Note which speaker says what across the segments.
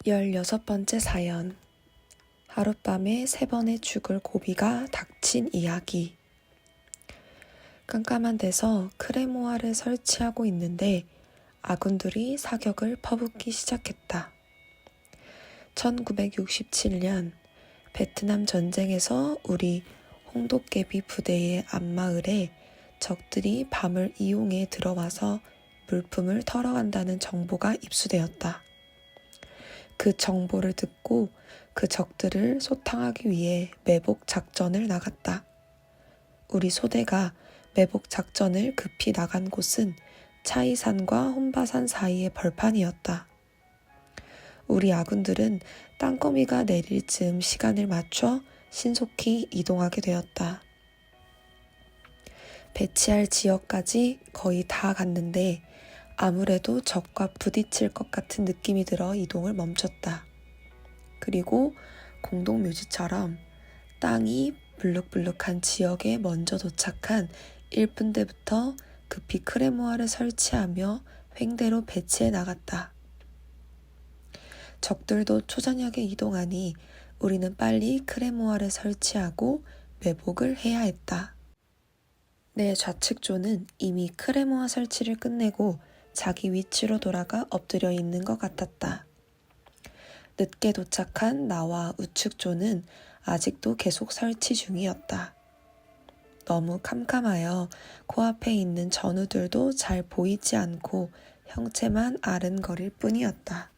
Speaker 1: 16번째 사연. 하룻밤에 3번의 죽을 고비가 닥친 이야기. 깜깜한 데서 크레모아를 설치하고 있는데 아군들이 사격을 퍼붓기 시작했다. 1967년 베트남 전쟁에서 우리 홍도깨비 부대의 앞마을에 적들이 밤을 이용해 들어와서 물품을 털어간다는 정보가 입수되었다. 그 정보를 듣고 그 적들을 소탕하기 위해 매복 작전을 나갔다. 우리 소대가 매복 작전을 급히 나간 곳은 차이산과 혼바산 사이의 벌판이었다. 우리 아군들은 땅거미가 내릴 즈음 시간을 맞춰 신속히 이동하게 되었다. 배치할 지역까지 거의 다 갔는데 아무래도 적과 부딪힐 것 같은 느낌이 들어 이동을 멈췄다. 그리고 공동묘지처럼 땅이 불룩불룩한 지역에 먼저 도착한 1분대부터 급히 크레모아를 설치하며 횡대로 배치해 나갔다. 적들도 초저녁에 이동하니 우리는 빨리 크레모아를 설치하고 매복을 해야 했다. 내 좌측조는 이미 크레모아 설치를 끝내고 자기 위치로 돌아가 엎드려 있는 것 같았다. 늦게 도착한 나와 우측조는 아직도 계속 설치 중이었다. 너무 캄캄하여 코앞에 있는 전우들도 잘 보이지 않고 형체만 아른거릴 뿐이었다.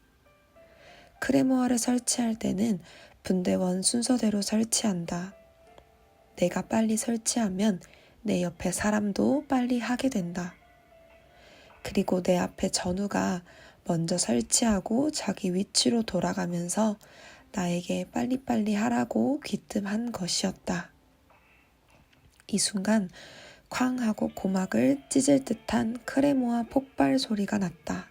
Speaker 1: 크레모아를 설치할 때는 분대원 순서대로 설치한다. 내가 빨리 설치하면 내 옆에 사람도 빨리 하게 된다. 그리고 내 앞에 전우가 먼저 설치하고 자기 위치로 돌아가면서 나에게 빨리빨리 하라고 귀뜸한 것이었다. 이 순간 쾅 하고 고막을 찢을 듯한 크레모아 폭발 소리가 났다.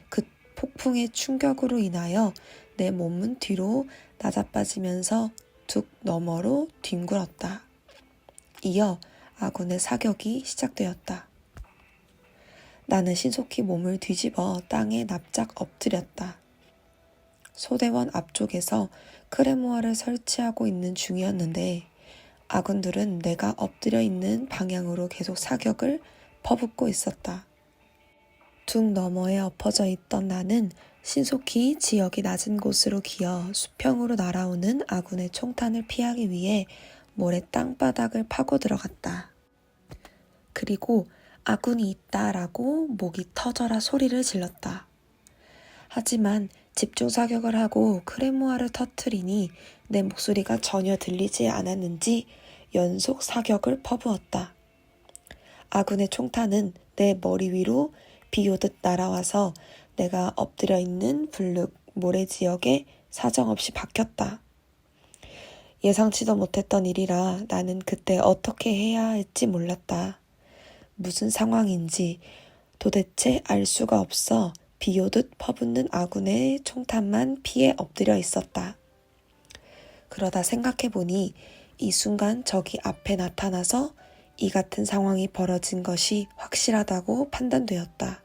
Speaker 1: 그 폭풍의 충격으로 인하여 내 몸은 뒤로 낮아빠지면서 둑 너머로 뒹굴었다. 이어 아군의 사격이 시작되었다. 나는 신속히 몸을 뒤집어 땅에 납작 엎드렸다. 소대원 앞쪽에서 크레모아를 설치하고 있는 중이었는데 아군들은 내가 엎드려 있는 방향으로 계속 사격을 퍼붓고 있었다. 둑 너머에 엎어져 있던 나는 신속히 지역이 낮은 곳으로 기어 수평으로 날아오는 아군의 총탄을 피하기 위해 모래 땅바닥을 파고 들어갔다. 그리고 아군이 있다라고 목이 터져라 소리를 질렀다. 하지만 집중 사격을 하고 크레모아를 터뜨리니 내 목소리가 전혀 들리지 않았는지 연속 사격을 퍼부었다. 아군의 총탄은 내 머리 위로 비 오듯 날아와서 내가 엎드려 있는 불룩 모래 지역에 사정없이 박혔다. 예상치도 못했던 일이라 나는 그때 어떻게 해야 할지 몰랐다. 무슨 상황인지 도대체 알 수가 없어 비오듯 퍼붓는 아군의 총탄만 피해 엎드려 있었다. 그러다 생각해보니 이 순간 적이 앞에 나타나서 이 같은 상황이 벌어진 것이 확실하다고 판단되었다.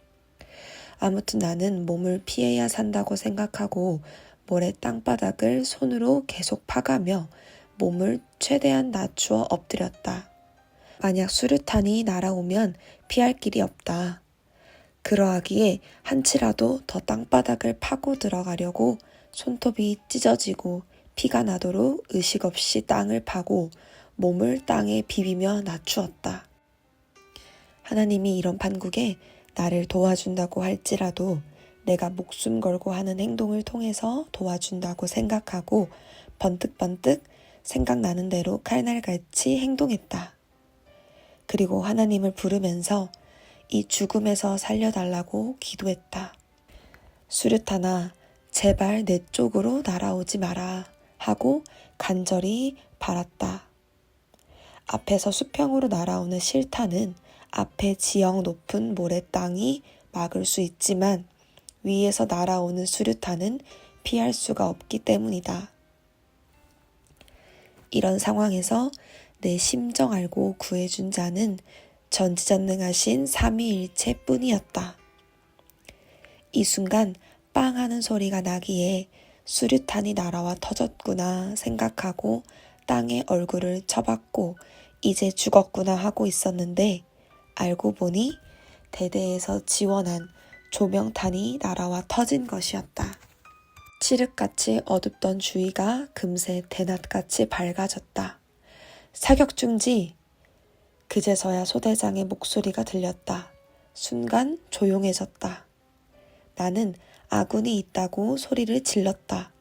Speaker 1: 아무튼 나는 몸을 피해야 산다고 생각하고 모래 땅바닥을 손으로 계속 파가며 몸을 최대한 낮추어 엎드렸다. 만약 수류탄이 날아오면 피할 길이 없다. 그러하기에 한치라도 더 땅바닥을 파고 들어가려고 손톱이 찢어지고 피가 나도록 의식 없이 땅을 파고 몸을 땅에 비비며 낮추었다. 하나님이 이런 판국에 나를 도와준다고 할지라도 내가 목숨 걸고 하는 행동을 통해서 도와준다고 생각하고 번뜩번뜩 생각나는 대로 칼날같이 행동했다. 그리고 하나님을 부르면서 이 죽음에서 살려달라고 기도했다. 수류탄아, 제발 내 쪽으로 날아오지 마라 하고 간절히 바랐다. 앞에서 수평으로 날아오는 실탄은 앞에 지형 높은 모래 땅이 막을 수 있지만 위에서 날아오는 수류탄은 피할 수가 없기 때문이다. 이런 상황에서 내 심정 알고 구해준 자는 전지전능하신 삼위일체 뿐이었다. 이 순간 빵 하는 소리가 나기에 수류탄이 날아와 터졌구나 생각하고 땅에 얼굴을 쳐박고 이제 죽었구나 하고 있었는데 알고 보니 대대에서 지원한 조명탄이 날아와 터진 것이었다. 칠흑같이 어둡던 주위가 금세 대낮같이 밝아졌다. 사격 중지! 그제서야 소대장의 목소리가 들렸다. 순간 조용해졌다. 나는 아군이 있다고 소리를 질렀다.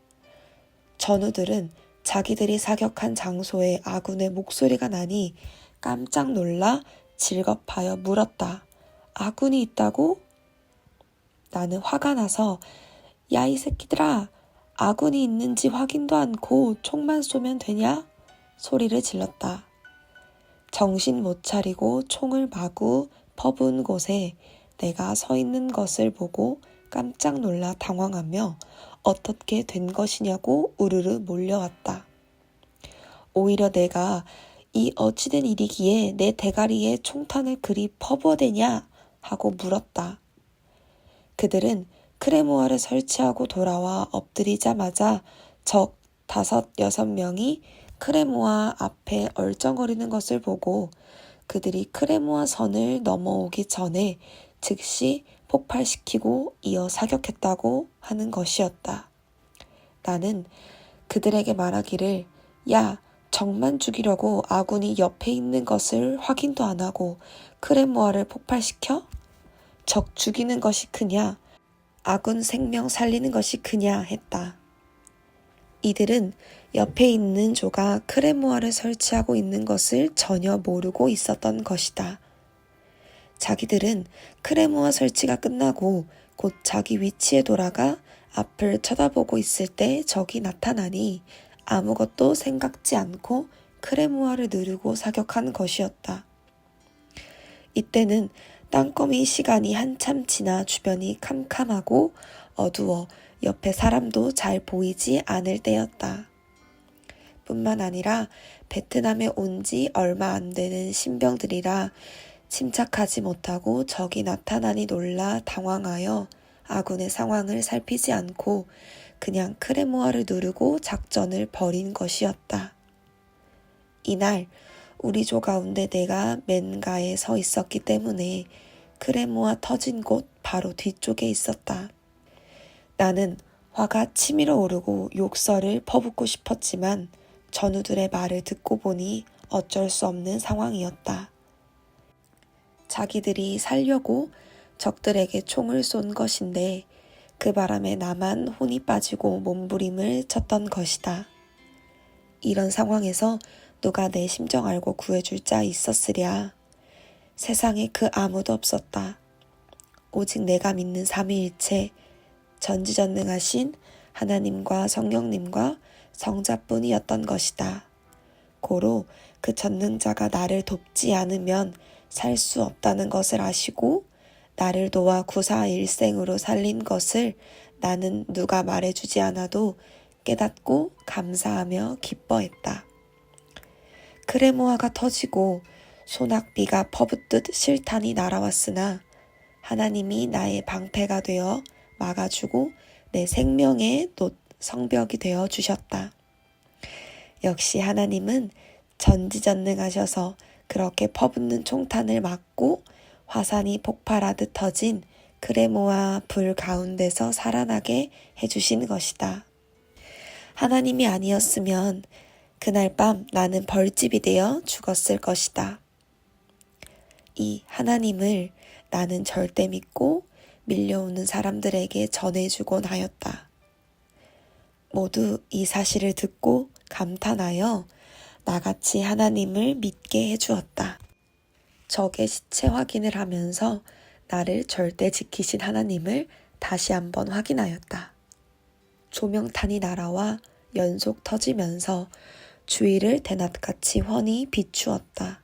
Speaker 1: 전우들은 자기들이 사격한 장소에 아군의 목소리가 나니 깜짝 놀라 질겁하여 물었다. 아군이 있다고? 나는 화가 나서 야 이 새끼들아, 아군이 있는지 확인도 않고 총만 쏘면 되냐? 소리를 질렀다. 정신 못 차리고 총을 마구 퍼부은 곳에 내가 서 있는 것을 보고 깜짝 놀라 당황하며 어떻게 된 것이냐고 우르르 몰려왔다. 오히려 내가 이 어찌된 일이기에 내 대가리에 총탄을 그리 퍼부어대냐 하고 물었다. 그들은 크레모아를 설치하고 돌아와 엎드리자마자 적 5, 6명이 크레모아 앞에 얼쩡거리는 것을 보고 그들이 크레모아 선을 넘어오기 전에 즉시 폭발시키고 이어 사격했다고 하는 것이었다. 나는 그들에게 말하기를 야, 적만 죽이려고 아군이 옆에 있는 것을 확인도 안 하고 크레모아를 폭발시켜? 적 죽이는 것이 크냐? 아군 생명 살리는 것이 크냐 했다. 이들은 옆에 있는 조가 크레모아를 설치하고 있는 것을 전혀 모르고 있었던 것이다. 자기들은 크레모아 설치가 끝나고 곧 자기 위치에 돌아가 앞을 쳐다보고 있을 때 적이 나타나니 아무것도 생각지 않고 크레모아를 누르고 사격한 것이었다. 이때는 땅거미 시간이 한참 지나 주변이 캄캄하고 어두워 옆에 사람도 잘 보이지 않을 때였다. 뿐만 아니라 베트남에 온 지 얼마 안 되는 신병들이라 침착하지 못하고 적이 나타나니 놀라 당황하여 아군의 상황을 살피지 않고 그냥 크레모아를 누르고 작전을 벌인 것이었다. 이날 우리 조 가운데 내가 맨가에 서 있었기 때문에 크레모아 터진 곳 바로 뒤쪽에 있었다. 나는 화가 치밀어 오르고 욕설을 퍼붓고 싶었지만 전우들의 말을 듣고 보니 어쩔 수 없는 상황이었다. 자기들이 살려고 적들에게 총을 쏜 것인데 그 바람에 나만 혼이 빠지고 몸부림을 쳤던 것이다. 이런 상황에서 누가 내 심정 알고 구해줄 자 있었으랴. 세상에 그 아무도 없었다. 오직 내가 믿는 삼위일체 전지전능하신 하나님과 성령님과 성자뿐이었던 것이다. 고로 그 전능자가 나를 돕지 않으면 살 수 없다는 것을 아시고 나를 도와 구사일생으로 살린 것을 나는 누가 말해주지 않아도 깨닫고 감사하며 기뻐했다. 크레모아가 터지고 소낙비가 퍼붓듯 실탄이 날아왔으나 하나님이 나의 방패가 되어 막아주고 내 생명의 성벽이 되어 주셨다. 역시 하나님은 전지전능하셔서 그렇게 퍼붓는 총탄을 막고 화산이 폭발하듯 터진 크레모아 불 가운데서 살아나게 해주신 것이다. 하나님이 아니었으면 그날 밤 나는 벌집이 되어 죽었을 것이다. 이 하나님을 나는 절대 믿고 밀려오는 사람들에게 전해주곤 하였다. 모두 이 사실을 듣고 감탄하여 나같이 하나님을 믿게 해주었다. 적의 시체 확인을 하면서 나를 절대 지키신 하나님을 다시 한번 확인하였다. 조명탄이 날아와 연속 터지면서 주위를 대낮같이 훤히 비추었다.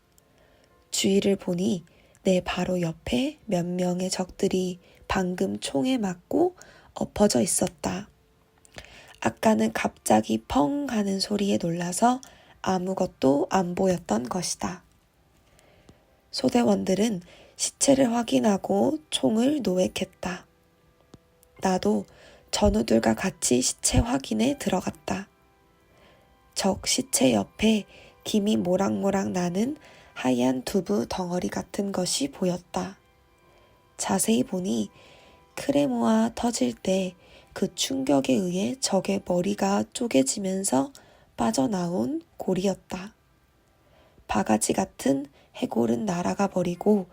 Speaker 1: 주위를 보니 내 바로 옆에 몇 명의 적들이 방금 총에 맞고 엎어져 있었다. 아까는 갑자기 펑 하는 소리에 놀라서 아무것도 안 보였던 것이다. 소대원들은 시체를 확인하고 총을 노획했다. 나도 전우들과 같이 시체 확인에 들어갔다. 적 시체 옆에 김이 모락모락 나는 하얀 두부 덩어리 같은 것이 보였다. 자세히 보니 크레모아 터질 때 그 충격에 의해 적의 머리가 쪼개지면서 빠져나온 골이었다. 바가지 같은 해골은 날아가 버리고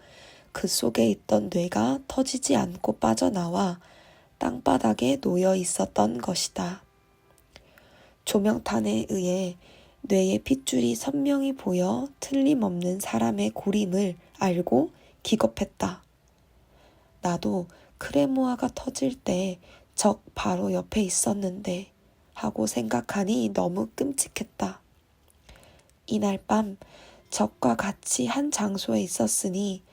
Speaker 1: 그 속에 있던 뇌가 터지지 않고 빠져나와 땅바닥에 놓여 있었던 것이다. 조명탄에 의해 뇌의 핏줄이 선명히 보여 틀림없는 사람의 골임을 알고 기겁했다. 나도 크레모아가 터질 때 적 바로 옆에 있었는데 하고 생각하니 너무 끔찍했다. 이날 밤 적과 같이 한 장소에 있었으니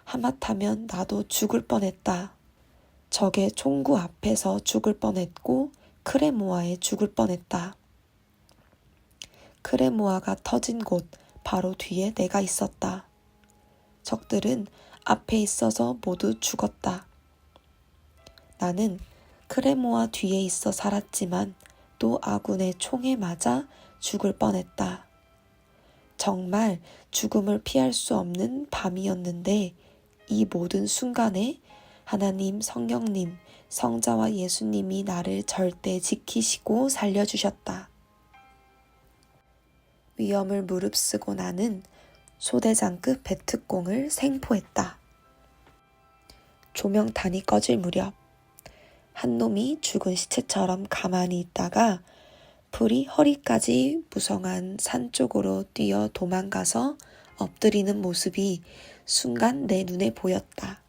Speaker 1: 하마터면 나도 죽을 뻔했다. 적의 총구 앞에서 죽을 뻔했고 크레모아에 죽을 뻔했다. 크레모아가 터진 곳 바로 뒤에 내가 있었다. 적들은 앞에 있어서 모두 죽었다. 나는 크레모아 뒤에 있어 살았지만 또 아군의 총에 맞아 죽을 뻔했다. 정말 죽음을 피할 수 없는 밤이었는데 이 모든 순간에 하나님, 성령님, 성자와 예수님이 나를 절대 지키시고 살려주셨다. 위험을 무릅쓰고 나는 소대장급 배특공을 생포했다. 조명탄이 꺼질 무렵 한 놈이 죽은 시체처럼 가만히 있다가 불이 허리까지 무성한 산 쪽으로 뛰어 도망가서 엎드리는 모습이 순간 내 눈에 보였다.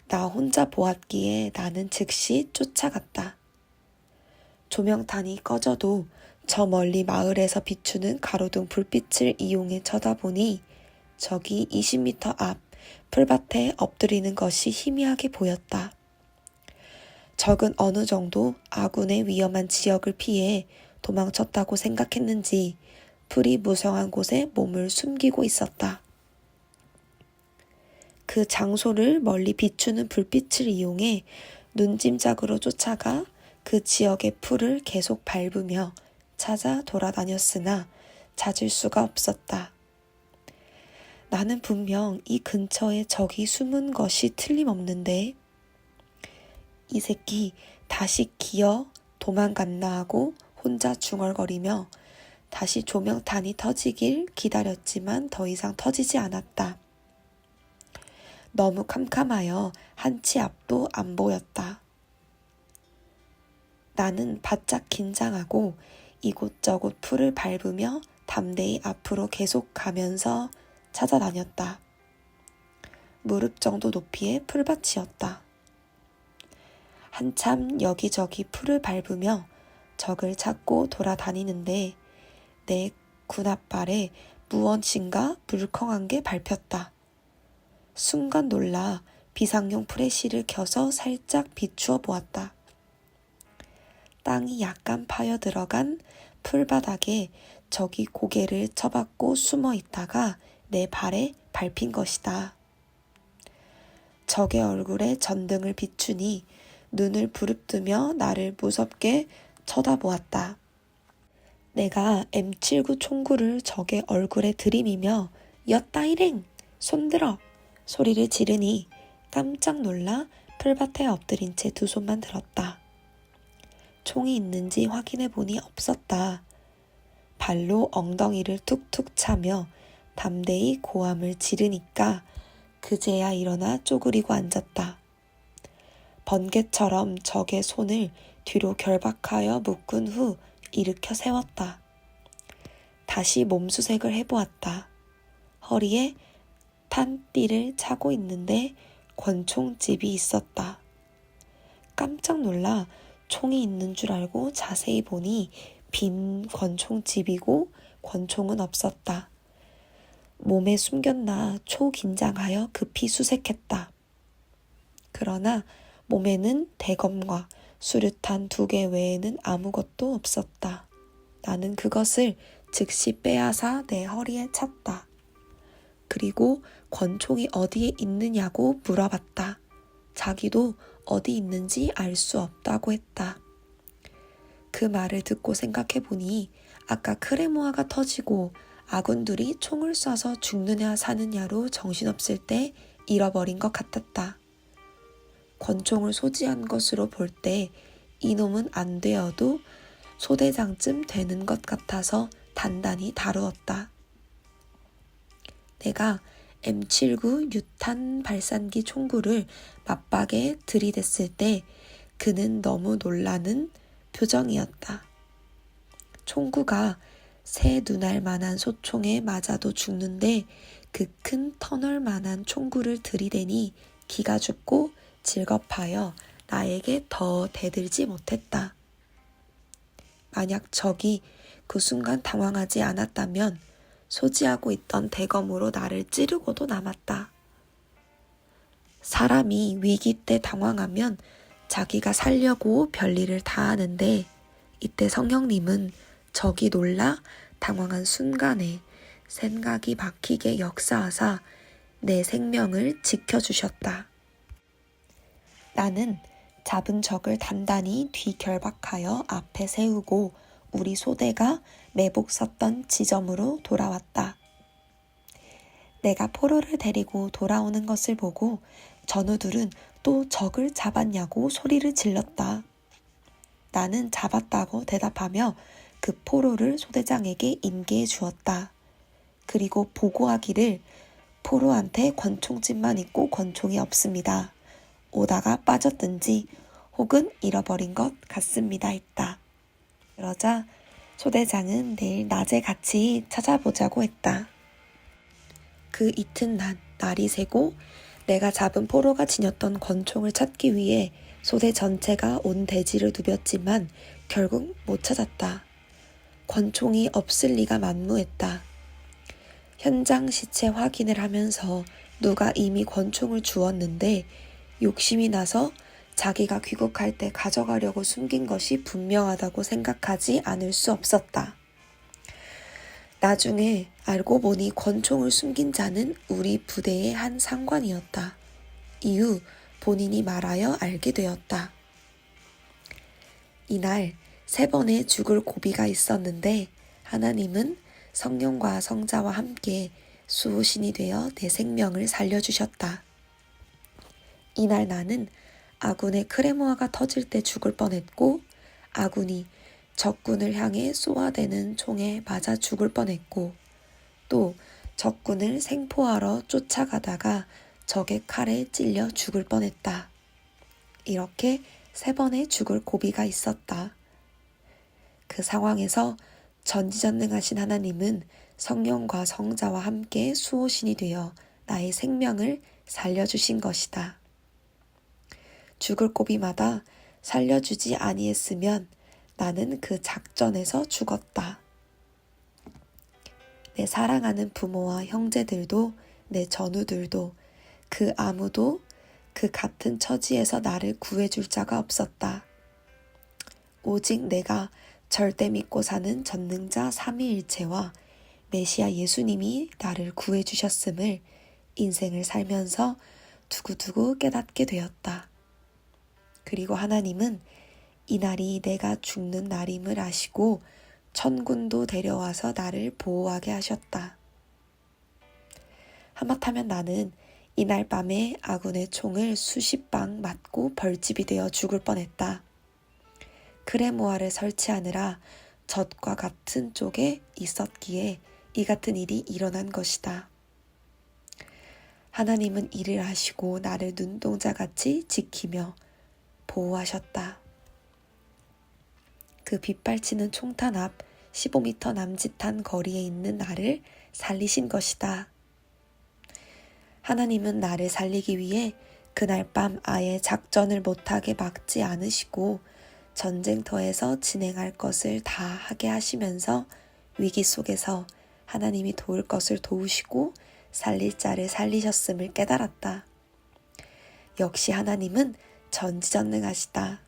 Speaker 1: 나 혼자 보았기에 나는 즉시 쫓아갔다. 조명탄이 꺼져도 저 멀리 마을에서 비추는 가로등 불빛을 이용해 쳐다보니 저기 20m 앞 풀밭에 엎드리는 것이 희미하게 보였다. 적은 어느 정도 아군의 위험한 지역을 피해 도망쳤다고 생각했는지 풀이 무성한 곳에 몸을 숨기고 있었다. 그 장소를 멀리 비추는 불빛을 이용해 눈짐작으로 쫓아가 그 지역의 풀을 계속 밟으며 찾아 돌아다녔으나 찾을 수가 없었다. 나는 분명 이 근처에 적이 숨은 것이 틀림없는데 이 새끼 다시 기어 도망갔나 하고 혼자 중얼거리며 다시 조명탄이 터지길 기다렸지만 더 이상 터지지 않았다. 너무 캄캄하여 한치 앞도 안 보였다. 나는 바짝 긴장하고 이곳저곳 풀을 밟으며 담대히 앞으로 계속 가면서 찾아다녔다. 무릎 정도 높이의 풀밭이었다. 한참 여기저기 풀을 밟으며 적을 찾고 돌아다니는데 내 군앞발에 무언인가 물컹한 게 밟혔다. 순간 놀라 비상용 프레시를 켜서 살짝 비추어 보았다. 땅이 약간 파여 들어간 풀바닥에 적이 고개를 쳐박고 숨어 있다가 내 발에 밟힌 것이다. 적의 얼굴에 전등을 비추니 눈을 부릅뜨며 나를 무섭게 쳐다보았다. 내가 M79 총구를 적의 얼굴에 들이미며 엿다 일행! 손들어! 소리를 지르니 깜짝 놀라 풀밭에 엎드린 채 두 손만 들었다. 총이 있는지 확인해 보니 없었다. 발로 엉덩이를 툭툭 차며 담대히 고함을 지르니까 그제야 일어나 쪼그리고 앉았다. 번개처럼 적의 손을 뒤로 결박하여 묶은 후 일으켜 세웠다. 다시 몸수색을 해보았다. 허리에 탄띠를 차고 있는데 권총집이 있었다. 깜짝 놀라 총이 있는 줄 알고 자세히 보니 빈 권총집이고 권총은 없었다. 몸에 숨겼나 초긴장하여 급히 수색했다. 그러나 몸에는 대검과 수류탄 2개 외에는 아무것도 없었다. 나는 그것을 즉시 빼앗아 내 허리에 찼다. 그리고 권총이 어디에 있느냐고 물어봤다. 자기도 어디 있는지 알 수 없다고 했다. 그 말을 듣고 생각해보니 아까 크레모아가 터지고 아군들이 총을 쏴서 죽느냐 사느냐로 정신없을 때 잃어버린 것 같았다. 권총을 소지한 것으로 볼 때 이놈은 안 되어도 소대장쯤 되는 것 같아서 단단히 다루었다. 내가 M79 유탄 발산기 총구를 맞박에 들이댔을 때 그는 너무 놀라는 표정이었다. 총구가 새 눈알 만한 소총에 맞아도 죽는데 그 큰 터널 만한 총구를 들이대니 기가 죽고 질겁하여 나에게 더 대들지 못했다. 만약 적이 그 순간 당황하지 않았다면 소지하고 있던 대검으로 나를 찌르고도 남았다. 사람이 위기 때 당황하면 자기가 살려고 별일을 다 하는데 이때 성령님은 적이 놀라 당황한 순간에 생각이 막히게 역사하사 내 생명을 지켜주셨다. 나는 잡은 적을 단단히 뒤결박하여 앞에 세우고 우리 소대가 매복 섰던 지점으로 돌아왔다. 내가 포로를 데리고 돌아오는 것을 보고 전우들은 또 적을 잡았냐고 소리를 질렀다. 나는 잡았다고 대답하며 그 포로를 소대장에게 인계해 주었다. 그리고 보고하기를 포로한테 권총집만 있고 권총이 없습니다. 오다가 빠졌든지 혹은 잃어버린 것 같습니다 했다. 그러자 소대장은 내일 낮에 같이 찾아보자고 했다. 그 이튿날 날이 새고 내가 잡은 포로가 지녔던 권총을 찾기 위해 소대 전체가 온 대지를 누볐지만 결국 못 찾았다. 권총이 없을 리가 만무했다. 현장 시체 확인을 하면서 누가 이미 권총을 주었는데 욕심이 나서 자기가 귀국할 때 가져가려고 숨긴 것이 분명하다고 생각하지 않을 수 없었다. 나중에 알고 보니 권총을 숨긴 자는 우리 부대의 한 상관이었다. 이후 본인이 말하여 알게 되었다. 이날 3번의 죽을 고비가 있었는데 하나님은 성령과 성자와 함께 수호신이 되어 내 생명을 살려주셨다. 이날 나는 아군의 크레모아가 터질 때 죽을 뻔했고 아군이 적군을 향해 쏘아대는 총에 맞아 죽을 뻔했고 또 적군을 생포하러 쫓아가다가 적의 칼에 찔려 죽을 뻔했다. 이렇게 3번의 죽을 고비가 있었다. 그 상황에서 전지전능하신 하나님은 성령과 성자와 함께 수호신이 되어 나의 생명을 살려주신 것이다. 죽을 고비마다 살려주지 아니했으면 나는 그 작전에서 죽었다. 내 사랑하는 부모와 형제들도 내 전우들도 그 아무도 그 같은 처지에서 나를 구해줄 자가 없었다. 오직 내가 절대 믿고 사는 전능자 삼위일체와 메시아 예수님이 나를 구해주셨음을 인생을 살면서 두고두고 깨닫게 되었다. 그리고 하나님은 이날이 내가 죽는 날임을 아시고 천군도 데려와서 나를 보호하게 하셨다. 하마터면 나는 이날 밤에 아군의 총을 수십 방 맞고 벌집이 되어 죽을 뻔했다. 크레모아를 설치하느라 젖과 같은 쪽에 있었기에 이 같은 일이 일어난 것이다. 하나님은 이를 아시고 나를 눈동자같이 지키며 보호하셨다. 그 빗발치는 총탄 앞 15m 남짓한 거리에 있는 나를 살리신 것이다. 하나님은 나를 살리기 위해 그날 밤 아예 작전을 못하게 막지 않으시고 전쟁터에서 진행할 것을 다 하게 하시면서 위기 속에서 하나님이 도울 것을 도우시고 살릴 자를 살리셨음을 깨달았다. 역시 하나님은 전지전능하시다.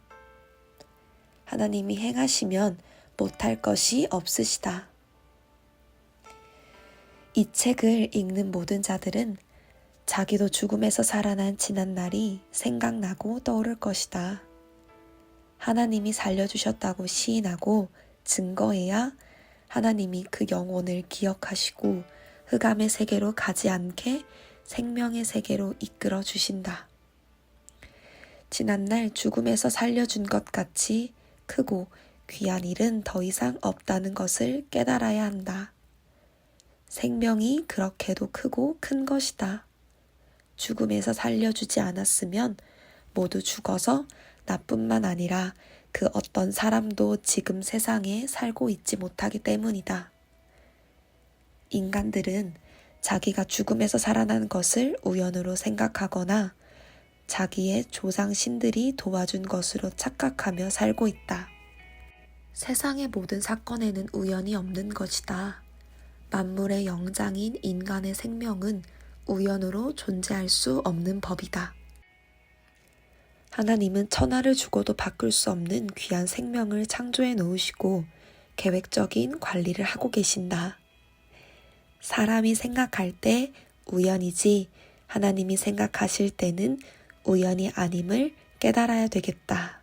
Speaker 1: 하나님이 행하시면 못할 것이 없으시다. 이 책을 읽는 모든 자들은 자기도 죽음에서 살아난 지난 날이 생각나고 떠오를 것이다. 하나님이 살려주셨다고 시인하고 증거해야 하나님이 그 영혼을 기억하시고 흑암의 세계로 가지 않게 생명의 세계로 이끌어 주신다. 지난날 죽음에서 살려준 것 같이 크고 귀한 일은 더 이상 없다는 것을 깨달아야 한다. 생명이 그렇게도 크고 큰 것이다. 죽음에서 살려주지 않았으면 모두 죽어서 나뿐만 아니라 그 어떤 사람도 지금 세상에 살고 있지 못하기 때문이다. 인간들은 자기가 죽음에서 살아난 것을 우연으로 생각하거나 자기의 조상 신들이 도와준 것으로 착각하며 살고 있다. 세상의 모든 사건에는 우연이 없는 것이다. 만물의 영장인 인간의 생명은 우연으로 존재할 수 없는 법이다. 하나님은 천하를 주고도 바꿀 수 없는 귀한 생명을 창조해 놓으시고 계획적인 관리를 하고 계신다. 사람이 생각할 때 우연이지 하나님이 생각하실 때는 우연이 아님을 깨달아야 되겠다.